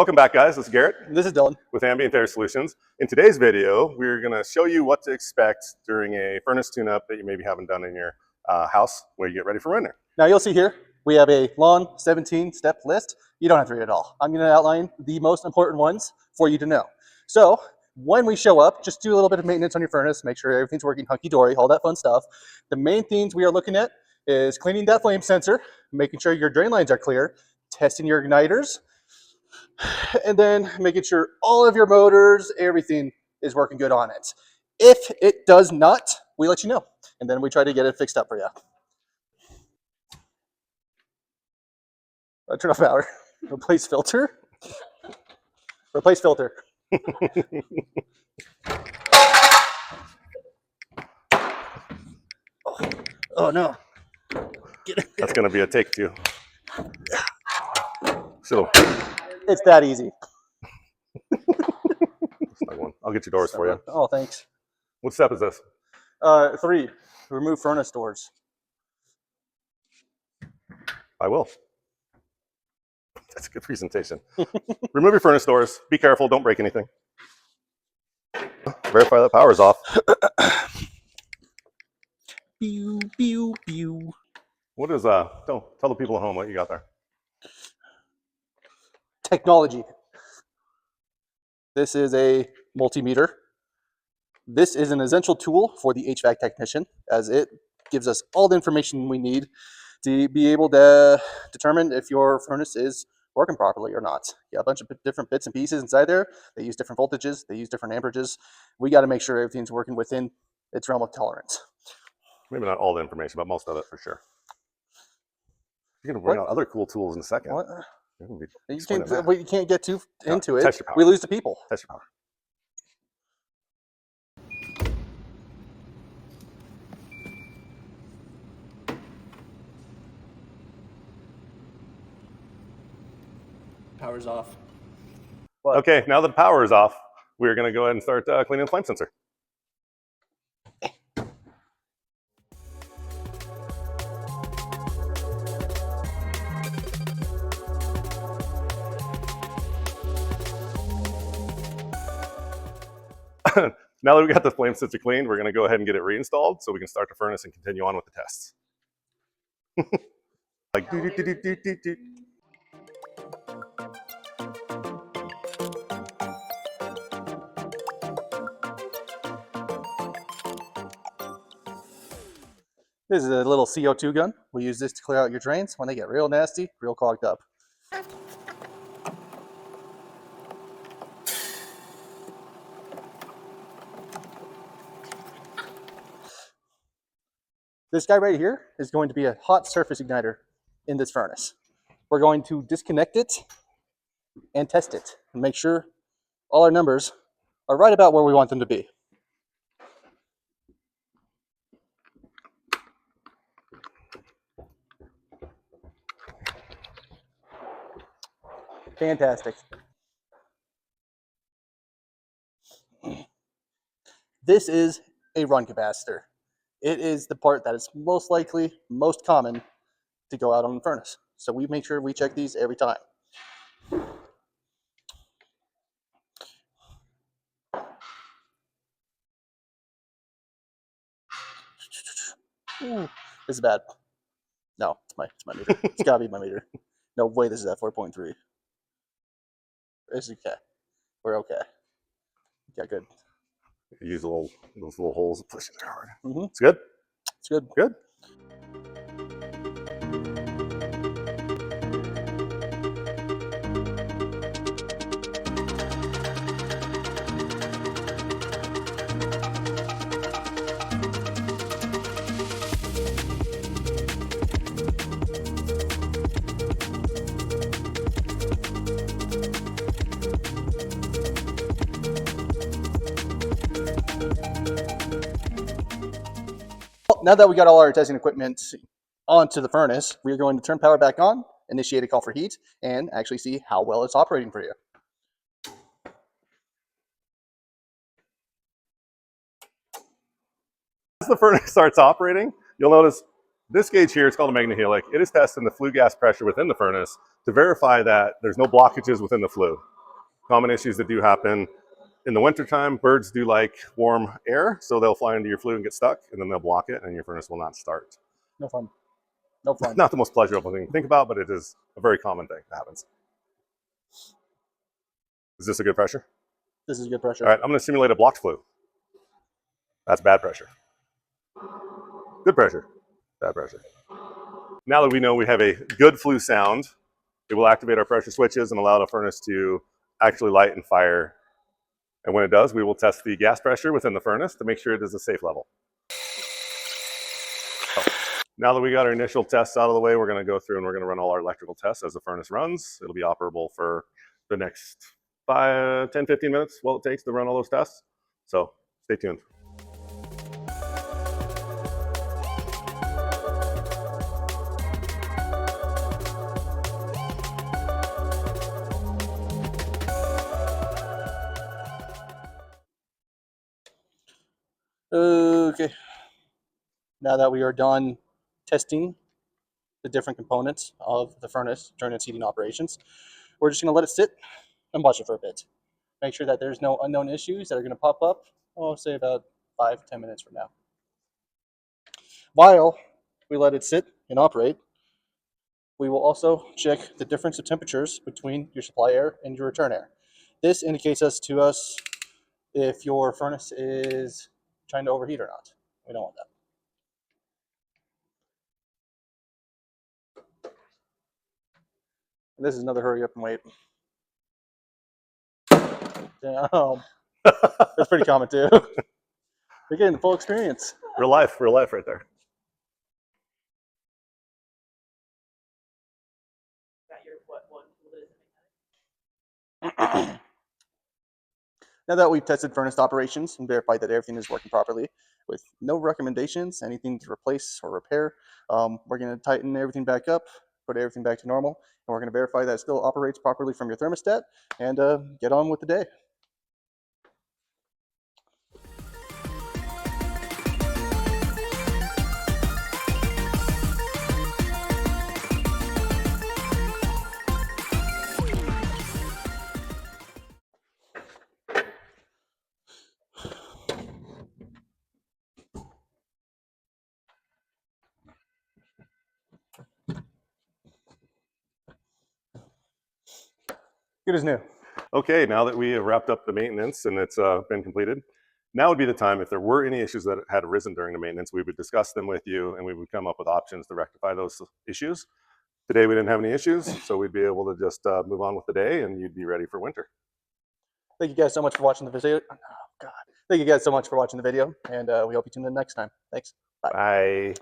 Welcome back, guys. This is Garrett. This is Dylan with Ambient Air Solutions. In today's video, we're going to show you what to expect during a furnace tune-up that you maybe haven't done in your house where you get ready for winter. Now you'll see here, we have a long 17-step list. You don't have to read it all. I'm going to outline the most important ones for you to know. So when we show up, just do a little bit of maintenance on your furnace, make sure everything's working hunky-dory, all that fun stuff. The main things we are looking at is cleaning that flame sensor, making sure your drain lines are clear, testing your igniters, and then making sure all of your motors, everything is working good on it. If it does not, we let you know, and then we try to get it fixed up for you. Turn off power. Replace filter. Replace filter. Oh no. That's going to be a take two. So it's that easy. I'll get your doors for you. Oh, thanks. What step is this? 3. Remove furnace doors. I will. That's a good presentation. Remove your furnace doors. Be careful. Don't break anything. Verify that power's off. Pew, pew, pew. What is, tell the people at home what you got there. Technology. This is a multimeter. This is an essential tool for the HVAC technician, as it gives us all the information we need to be able to determine if your furnace is working properly or not. Yeah, a bunch of different bits and pieces inside there. They use different voltages. They use different amperages. We got to make sure everything's working within its realm of tolerance. Maybe not all the information, but most of it for sure. You're going to bring out other cool tools in a second. What? You can't get too into it. Test your power. We lose the people. Test your power. Power's off. What? Okay, now that the power is off, we're going to go ahead and start cleaning the flame sensor. Now that we got the flame sensor cleaned, we're going to go ahead and get it reinstalled so we can start the furnace and continue on with the tests. Like do do do do do do. This is a little CO2 gun. We use this to clear out your drains when they get real nasty, real clogged up. This guy right here is going to be a hot surface igniter in this furnace. We're going to disconnect it and test it and make sure all our numbers are right about where we want them to be. Fantastic. This is a run capacitor. It is the part that is most likely, most common to go out on the furnace. So we make sure we check these every time. Ooh, this is bad. No, it's my meter. It's gotta be my meter. No way, this is at 4.3. It's okay. We're okay. Yeah, good. Use those little holes to push it hard. Mm-hmm. It's good? It's good. Good? Now that we got all our testing equipment onto the furnace, we're going to turn power back on, initiate a call for heat, and actually see how well it's operating for you. As the furnace starts operating, you'll notice this gauge here is called a magnehelic. It is testing the flue gas pressure within the furnace to verify that there's no blockages within the flue. Common issues that do happen in the wintertime, birds do like warm air, so they'll fly into your flue and get stuck, and then they'll block it, and your furnace will not start. No fun. No fun. Not the most pleasurable thing to think about, but it is a very common thing that happens. Is this a good pressure? This is good pressure. All right, I'm going to simulate a blocked flue. That's bad pressure. Good pressure. Bad pressure. Now that we know we have a good flue sound, it will activate our pressure switches and allow the furnace to actually light and fire. And when it does, we will test the gas pressure within the furnace to make sure it is a safe level. Now that we got our initial tests out of the way, we're going to go through and we're going to run all our electrical tests as the furnace runs. It'll be operable for the next 10, 15 minutes while it takes to run all those tests. So stay tuned. Okay. Now that we are done testing the different components of the furnace during its heating operations, we're just going to let it sit and watch it for a bit. Make sure that there's no unknown issues that are going to pop up, I'll say about 5-10 minutes from now. While we let it sit and operate, we will also check the difference of temperatures between your supply air and your return air. This indicates to us if your furnace is trying to overheat or not. We don't want that. And this is another hurry up and wait. Damn. That's pretty common too. You're getting the full experience. Real life right there. Now that we've tested furnace operations and verified that everything is working properly, with no recommendations, anything to replace or repair, we're going to tighten everything back up, put everything back to normal, and we're going to verify that it still operates properly from your thermostat, and get on with the day. Good as new. Okay, now that we have wrapped up the maintenance and it's been completed, now would be the time, if there were any issues that had arisen during the maintenance, we would discuss them with you and we would come up with options to rectify those issues. Today we didn't have any issues, so we'd be able to just move on with the day and you'd be ready for winter. Thank you guys so much for watching the video. Oh, God. Thank you guys so much for watching the video, and we hope you tune in next time. Thanks. Bye. Bye.